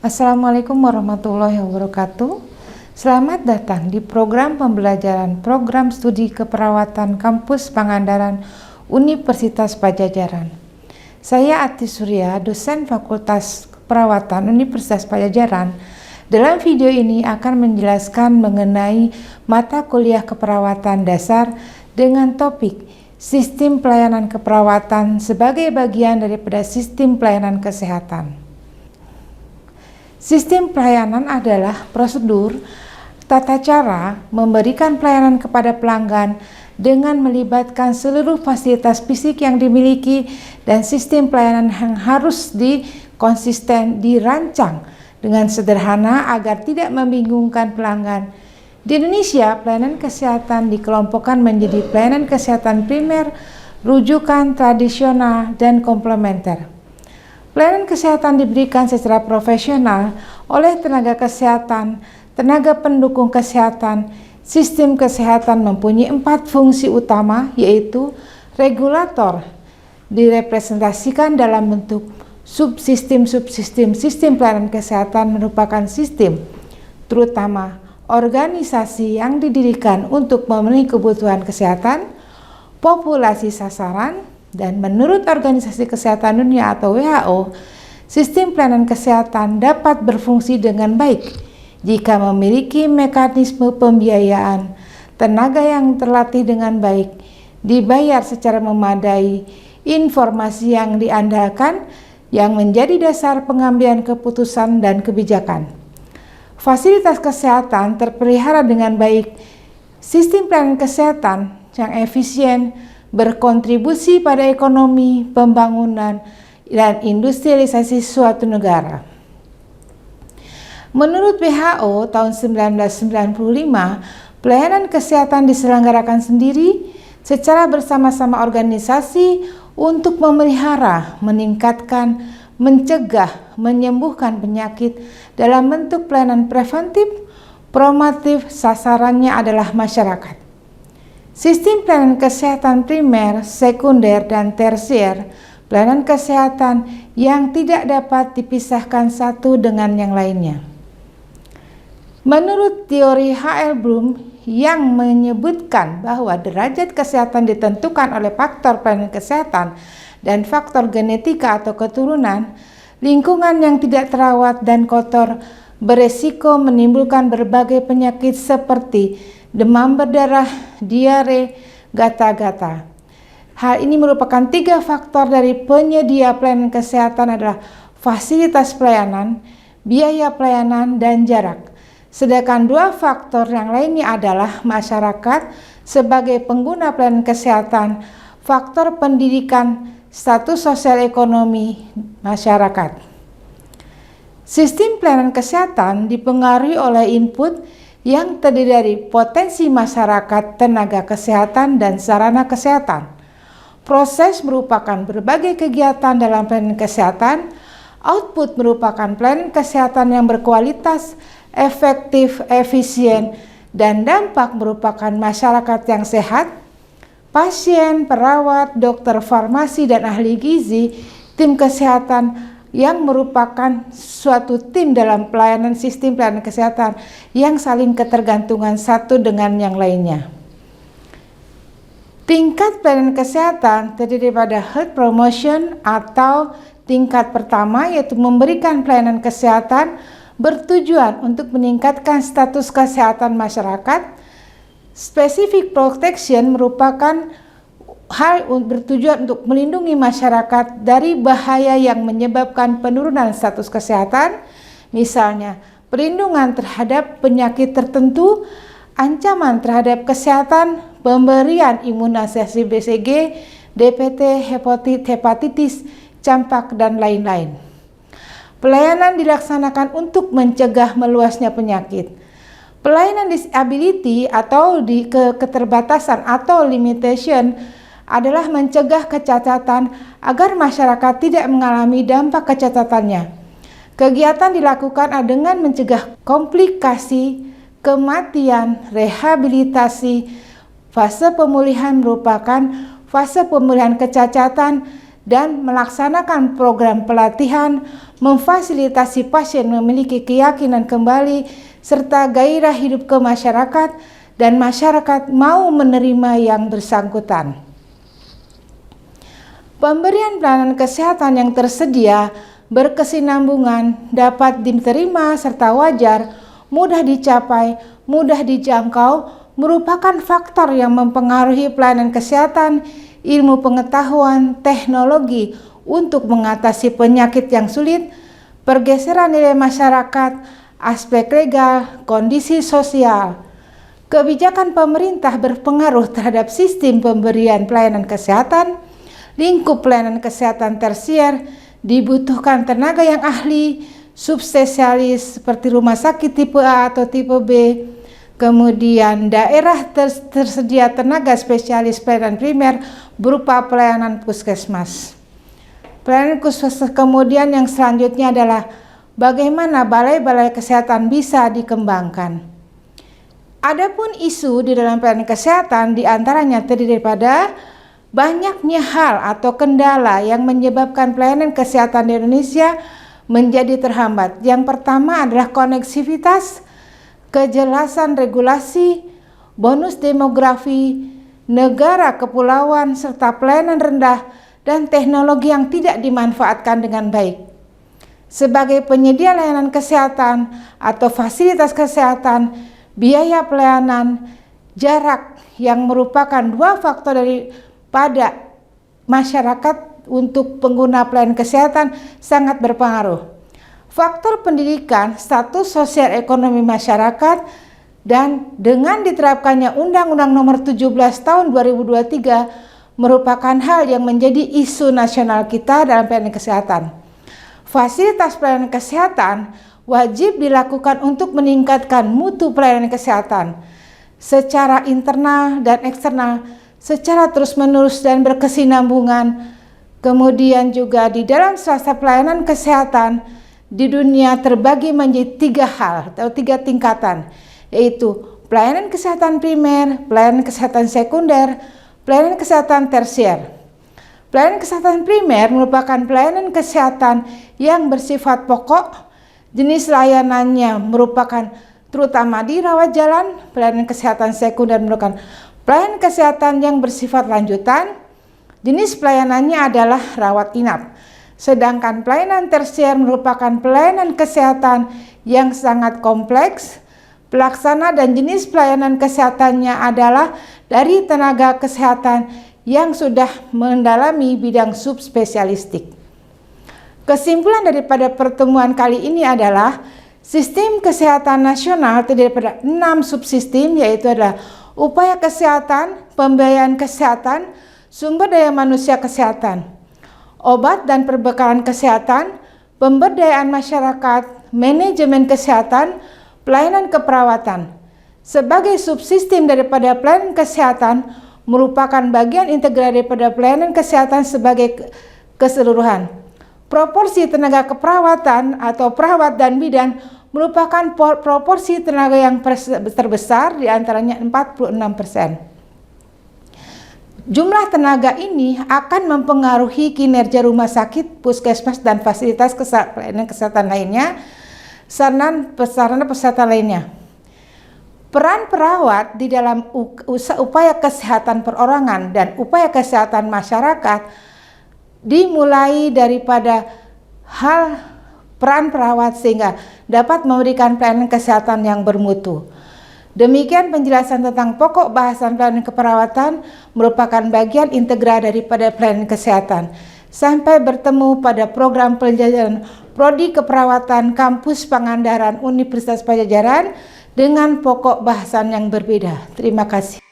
Assalamualaikum warahmatullahi wabarakatuh. Selamat datang di program pembelajaran program studi keperawatan kampus Pangandaran Universitas Padjadjaran. Saya Ati Surya, dosen Fakultas Keperawatan Universitas Padjadjaran. Dalam video ini akan menjelaskan mengenai mata kuliah keperawatan dasar dengan topik Sistem Pelayanan Keperawatan sebagai bagian daripada Sistem Pelayanan Kesehatan. Sistem pelayanan adalah prosedur, tata cara memberikan pelayanan kepada pelanggan dengan melibatkan seluruh fasilitas fisik yang dimiliki dan sistem pelayanan yang harus konsisten dirancang dengan sederhana agar tidak membingungkan pelanggan. Di Indonesia, pelayanan kesehatan dikelompokkan menjadi pelayanan kesehatan primer, rujukan, tradisional, dan komplementer. Pelayanan kesehatan diberikan secara profesional oleh tenaga kesehatan, tenaga pendukung kesehatan. Sistem kesehatan mempunyai 4 fungsi utama, yaitu regulator, direpresentasikan dalam bentuk subsistem-subsistem. Sistem pelayanan kesehatan merupakan sistem, terutama organisasi yang didirikan untuk memenuhi kebutuhan kesehatan, populasi sasaran, dan menurut Organisasi Kesehatan Dunia atau WHO, sistem pelayanan kesehatan dapat berfungsi dengan baik jika memiliki mekanisme pembiayaan, tenaga yang terlatih dengan baik, dibayar secara memadai, informasi yang diandalkan yang menjadi dasar pengambilan keputusan dan kebijakan. Fasilitas kesehatan terpelihara dengan baik. Sistem pelayanan kesehatan yang efisien berkontribusi pada ekonomi, pembangunan, dan industrialisasi suatu negara. Menurut WHO tahun 1995, pelayanan kesehatan diselenggarakan sendiri secara bersama-sama organisasi untuk memelihara, meningkatkan, mencegah, menyembuhkan penyakit dalam bentuk pelayanan preventif, promotif, sasarannya adalah masyarakat. Sistem pelayanan kesehatan primer, sekunder, dan tersier, pelayanan kesehatan yang tidak dapat dipisahkan satu dengan yang lainnya. Menurut teori H.L. Bloom yang menyebutkan bahwa derajat kesehatan ditentukan oleh faktor pelayanan kesehatan dan faktor genetika atau keturunan, lingkungan yang tidak terawat dan kotor beresiko menimbulkan berbagai penyakit seperti demam berdarah, diare, gata-gata. Hal ini merupakan 3 faktor dari penyedia pelayanan kesehatan adalah fasilitas pelayanan, biaya pelayanan, dan jarak. Sedangkan 2 faktor yang lainnya adalah masyarakat sebagai pengguna pelayanan kesehatan, faktor pendidikan, status sosial ekonomi masyarakat. Sistem pelayanan kesehatan dipengaruhi oleh input yang terdiri dari potensi masyarakat, tenaga kesehatan, dan sarana kesehatan. Proses merupakan berbagai kegiatan dalam pelayanan kesehatan. Output merupakan pelayanan kesehatan yang berkualitas, efektif, efisien, dan dampak merupakan masyarakat yang sehat, pasien, perawat, dokter farmasi, dan ahli gizi, tim kesehatan yang merupakan suatu tim dalam pelayanan sistem pelayanan kesehatan yang saling ketergantungan satu dengan yang lainnya. Tingkat pelayanan kesehatan terdiri pada health promotion atau tingkat pertama, yaitu memberikan pelayanan kesehatan bertujuan untuk meningkatkan status kesehatan masyarakat. Specific protection merupakan hal bertujuan untuk melindungi masyarakat dari bahaya yang menyebabkan penurunan status kesehatan, misalnya perlindungan terhadap penyakit tertentu, ancaman terhadap kesehatan, pemberian imunisasi BCG, DPT, hepatitis, campak, dan lain-lain. Pelayanan dilaksanakan untuk mencegah meluasnya penyakit. Pelayanan disability atau keterbatasan atau limitation adalah mencegah kecacatan agar masyarakat tidak mengalami dampak kecacatannya. Kegiatan dilakukan dengan mencegah komplikasi, kematian, rehabilitasi. Fase pemulihan merupakan fase pemulihan kecacatan dan melaksanakan program pelatihan, memfasilitasi pasien memiliki keyakinan kembali, serta gairah hidup ke masyarakat, dan masyarakat mau menerima yang bersangkutan. Pemberian pelayanan kesehatan yang tersedia berkesinambungan, dapat diterima serta wajar, mudah dicapai, mudah dijangkau, merupakan faktor yang mempengaruhi pelayanan kesehatan, ilmu pengetahuan, teknologi untuk mengatasi penyakit yang sulit, pergeseran nilai masyarakat, aspek legal, kondisi sosial. Kebijakan pemerintah berpengaruh terhadap sistem pemberian pelayanan kesehatan, lingkup pelayanan kesehatan tersier, dibutuhkan tenaga yang ahli, subspesialis seperti rumah sakit tipe A atau tipe B, kemudian daerah tersedia tenaga spesialis pelayanan primer berupa pelayanan puskesmas. Pelayanan puskesmas kemudian yang selanjutnya adalah bagaimana balai-balai kesehatan bisa dikembangkan. Adapun isu di dalam pelayanan kesehatan diantaranya terdiri daripada banyaknya hal atau kendala yang menyebabkan pelayanan kesehatan di Indonesia menjadi terhambat. Yang pertama adalah koneksivitas, kejelasan regulasi, bonus demografi, negara kepulauan, serta pelayanan rendah dan teknologi yang tidak dimanfaatkan dengan baik. Sebagai penyedia layanan kesehatan atau fasilitas kesehatan, biaya pelayanan, jarak yang merupakan dua faktor pada masyarakat untuk pengguna pelayanan kesehatan sangat berpengaruh. Faktor pendidikan, status sosial ekonomi masyarakat, dan dengan diterapkannya Undang-Undang Nomor 17 Tahun 2023 merupakan hal yang menjadi isu nasional kita dalam pelayanan kesehatan. Fasilitas pelayanan kesehatan wajib dilakukan untuk meningkatkan mutu pelayanan kesehatan secara internal dan eksternal, secara terus-menerus dan berkesinambungan. Kemudian juga di dalam swasta pelayanan kesehatan di dunia terbagi menjadi tiga hal atau tiga tingkatan, yaitu pelayanan kesehatan primer, pelayanan kesehatan sekunder, pelayanan kesehatan tersier. Pelayanan kesehatan primer merupakan pelayanan kesehatan yang bersifat pokok, jenis layanannya merupakan terutama di rawat jalan. Pelayanan kesehatan sekunder merupakan pelayanan kesehatan yang bersifat lanjutan, jenis pelayanannya adalah rawat inap. Sedangkan pelayanan tersier merupakan pelayanan kesehatan yang sangat kompleks. Pelaksana dan jenis pelayanan kesehatannya adalah dari tenaga kesehatan yang sudah mendalami bidang subspesialistik. Kesimpulan daripada pertemuan kali ini adalah sistem kesehatan nasional terdiri dari 6 subsistem, yaitu adalah upaya kesehatan, pembiayaan kesehatan, sumber daya manusia kesehatan, obat dan perbekalan kesehatan, pemberdayaan masyarakat, manajemen kesehatan, pelayanan keperawatan. Sebagai subsistem daripada pelayanan kesehatan merupakan bagian integral daripada pelayanan kesehatan sebagai keseluruhan. Proporsi tenaga keperawatan atau perawat dan bidan merupakan proporsi tenaga yang terbesar, diantaranya 46%. Jumlah tenaga ini akan mempengaruhi kinerja rumah sakit, puskesmas, dan fasilitas pelayanan kesehatan lainnya, sarana kesehatan lainnya. Peran perawat di dalam upaya kesehatan perorangan dan upaya kesehatan masyarakat dimulai daripada hal peran perawat sehingga dapat memberikan pelayanan kesehatan yang bermutu. Demikian penjelasan tentang pokok bahasan pelayanan keperawatan merupakan bagian integral daripada pelayanan kesehatan. Sampai bertemu pada program pelajaran Prodi Keperawatan Kampus Pangandaran Universitas Padjadjaran dengan pokok bahasan yang berbeda. Terima kasih.